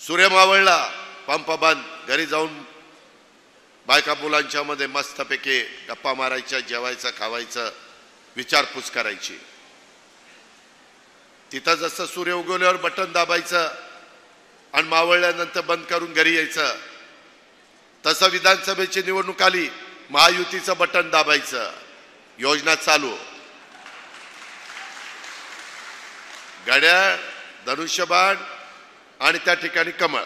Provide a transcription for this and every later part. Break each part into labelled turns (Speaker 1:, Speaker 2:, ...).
Speaker 1: सूर्य मावळला, पंप बंद, घरी जाऊन बायका मुलांच्या मध्ये मस्तपैकी गप्पा मारायच्या, जेवायचं, खावायचं, विचारपूस करायची. तिथं जसं सूर्य उगवल्यावर बटन दाबायचं आणि मावळल्यानंतर बंद करून घरी यायचं, तसं विधानसभेची निवडणूक आली, महायुतीचं बटन दाबायचं, योजना चालू. घड्याळ, धनुष्यबाण आणि त्या ठिकाणी कमळ,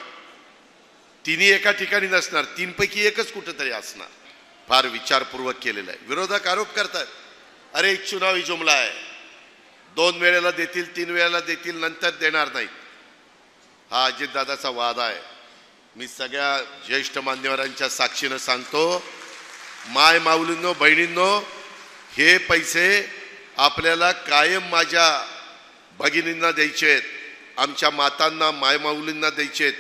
Speaker 1: तिन्ही एका ठिकाणी नसणार, तीनपैकी एकच कुठेतरी असणार. फार विचारपूर्वक केलेलं आहे. विरोधक आरोप करतात, अरे एक चुनावी जुमला आहे, 2 वेळेला देतील, 3 वेळेला देतील, नंतर देणार नाहीत. हा अजितदादाचा वाद आहे. मी सगळ्या ज्येष्ठ मान्यवरांच्या साक्षीनं सांगतो, माय माऊलींनो, बहिणींनो, हे पैसे आपल्याला कायम माझ्या भगिनींना द्यायचेत, आमच्या मातांना, मायमाऊलींना द्यायचेत,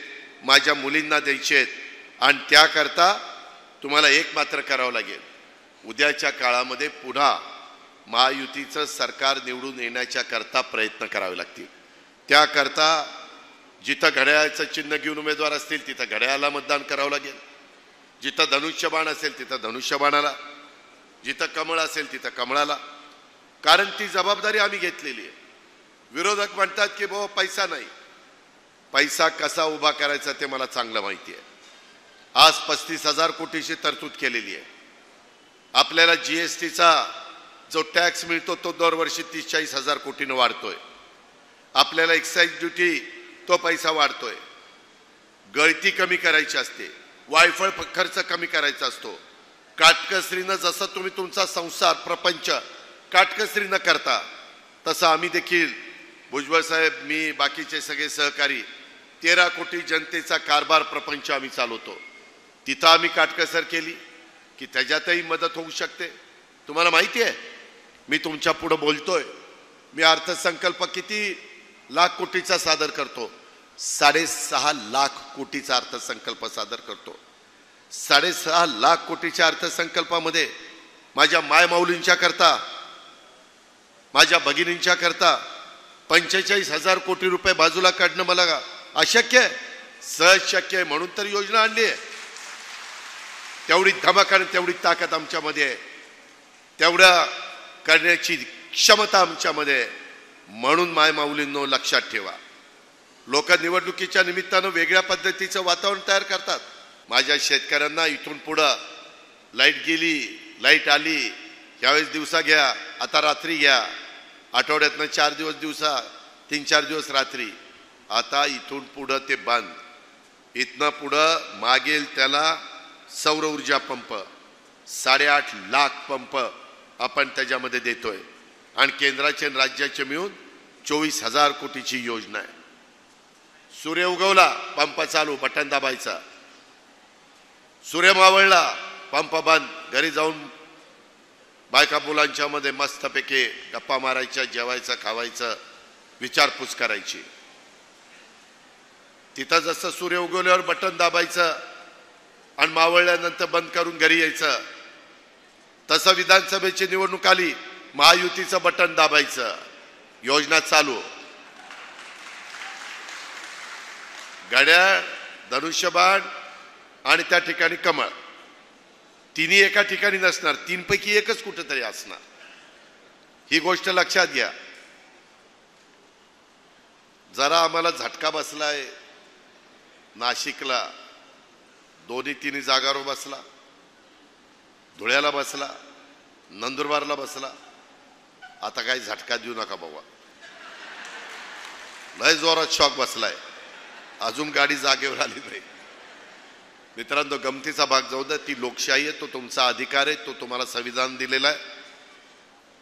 Speaker 1: माझ्या मुलींना द्यायचेत. आणि त्याकरता तुम्हाला एक मात्र करावं लागेल, उद्याच्या काळामध्ये पुन्हा महायुतीचं सरकार निवडून येण्याच्या करता प्रयत्न करावे लागतील. त्याकरता जिथं घड्याळाचं चिन्ह घेऊन उमेदवार असतील तिथं घड्याळाला मतदान करावं लागेल, जिथं धनुष्यबाण असेल तिथं धनुष्यबाणाला, जिथं कमळ असेल तिथं कमळाला. कारण ती जबाबदारी आम्ही घेतलेली आहे. विरोधक म्हणतात की बाबा पैसा नाही, पैसा कसा उभा करायचा ते मला चांगलं माहिती आहे. आज 35,000 कोटीची तरतूद केलेली आहे. आपल्याला जीएसटीचा जो टॅक्स मिळतो तो दरवर्षी 30-40 कोटीनं वाढतोय. आपल्याला एक्साईज ड्युटी तो पैसा वाढतोय. गळती कमी करायची असते, वायफळ खर्च कमी करायचा असतो. काटकसरीनं जसं तुम्ही तुमचा संसार प्रपंच काटकसरीनं करता, तसं आम्ही देखील, भुजबळ साहेब, मी, बाकीचे सगळे सहकारी, 13 कोटी जनतेचा कारभार प्रपंच आम्ही चालवतो. तिथं आम्ही काटकसर केली की त्याच्यातही मदत होऊ शकते. तुम्हाला माहिती आहे, मी तुमच्या पुढे बोलतोय, मी अर्थसंकल्प किती लाख कोटीचा सादर करतो? 6.5 लाख कोटीचा अर्थसंकल्प सादर करतो. 6.5 लाख कोटीच्या अर्थसंकल्पामध्ये माझ्या मायमाऊलींच्या करता, माझ्या भगिनींच्या करता 45,000 कोटी रुपये बाजूला काढणं मला अशक्य आहे? सहज शक्य आहे. म्हणून तर योजना आणली आहे. तेवढी धमक आणि तेवढी ताकद आमच्यामध्ये आहे, तेवढा करण्याची क्षमता आमच्यामध्ये आहे. म्हणून मायमाऊलींनो लक्षात ठेवा, लोक निवडणुकीच्या निमित्तानं वेगळ्या पद्धतीचं वातावरण तयार करतात. माझ्या शेतकऱ्यांना इथून पुढं लाईट गेली, लाईट आली, यावेळेस दिवसा घ्या, आता रात्री घ्या, आठवड्यातनं 4 दिवस दिवसा, 3-4 दिवस रात्री. आता इथून पुढं ते बंद. इथनं पुढं मागेल त्याला सौर ऊर्जा पंप, 8.5 लाख पंप आपण त्याच्यामध्ये देतोय. आणि केंद्राचे आणि राज्याचे मिळून 24,000 कोटीची योजना आहे. सूर्य उगवला, पंप चालू, बटन दाबायचा. सूर्य मावळला, पंप बंद, घरी जाऊन बायका मुलांच्या मध्ये मस्तपैकी गप्पा मारायच्या, जेवायचं, खावायचं, विचारपूस करायची. तिथं जसं सूर्य उगवल्यावर बटन दाबायचं आणि मावळल्यानंतर बंद करून घरी यायचं, तसं विधानसभेची निवडणूक आली, महायुतीचं बटन दाबायचं, योजना चालू. घड्याळ, धनुष्यबाण आणि त्या ठिकाणी कमळ, तिन्ही एका ठिकाणी नसणार, तीनपैकी एकच कुठेतरी असणार. ही गोष्ट लक्षात घ्या. जरा आम्हाला झटका बसलाय नाशिकला, 2-3 जागावर बसला, धुळ्याला बसला, नंदुरबारला बसला. आता काही झटका देऊ नका बाबा, लय जोरात शॉक बसलाय, अजून गाडी जागेवर आली नाही. मित्रांनो, गमतीचा भाग जाऊ द्या, ती लोकशाही आहे, तो तुमचा अधिकार आहे, तो तुम्हाला संविधान दिलेला आहे.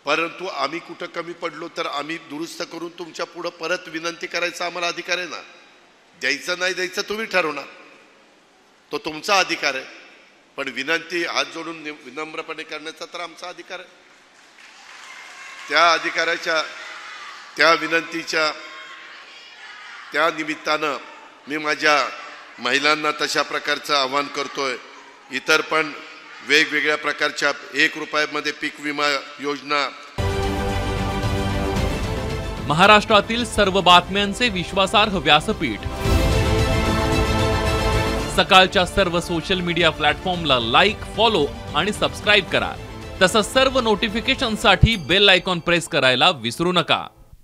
Speaker 1: परंतु आम्ही कुठं कमी पडलो तर आम्ही दुरुस्त करून तुमच्या पुढे परत विनंती करायचा आम्हाला अधिकार आहे ना. द्यायचं नाही द्यायचं तुम्ही ठरवणार, तो तुमचा अधिकार आहे. पण विनंती हात जोडून विनम्रपणे करण्याचा तर आमचा अधिकार आहे. त्या अधिकाराच्या, त्या विनंतीच्या, त्या निमित्तानं मी माझ्या महिलांना तशा प्रकारचं आवाहन करतोय. इतर पण वेगवेगळ्या प्रकारच्या 1 रुपयामध्ये पीक विमा योजना.
Speaker 2: महाराष्ट्रातील सर्व बातम्यांचे विश्वासार्ह व्यासपीठ सकाळच्या सर्व सोशल मीडिया प्लॅटफॉर्मला लाईक, फॉलो आणि सबस्क्राईब करा. तसंच सर्व नोटिफिकेशनसाठी बेल आयकॉन प्रेस करायला विसरू नका.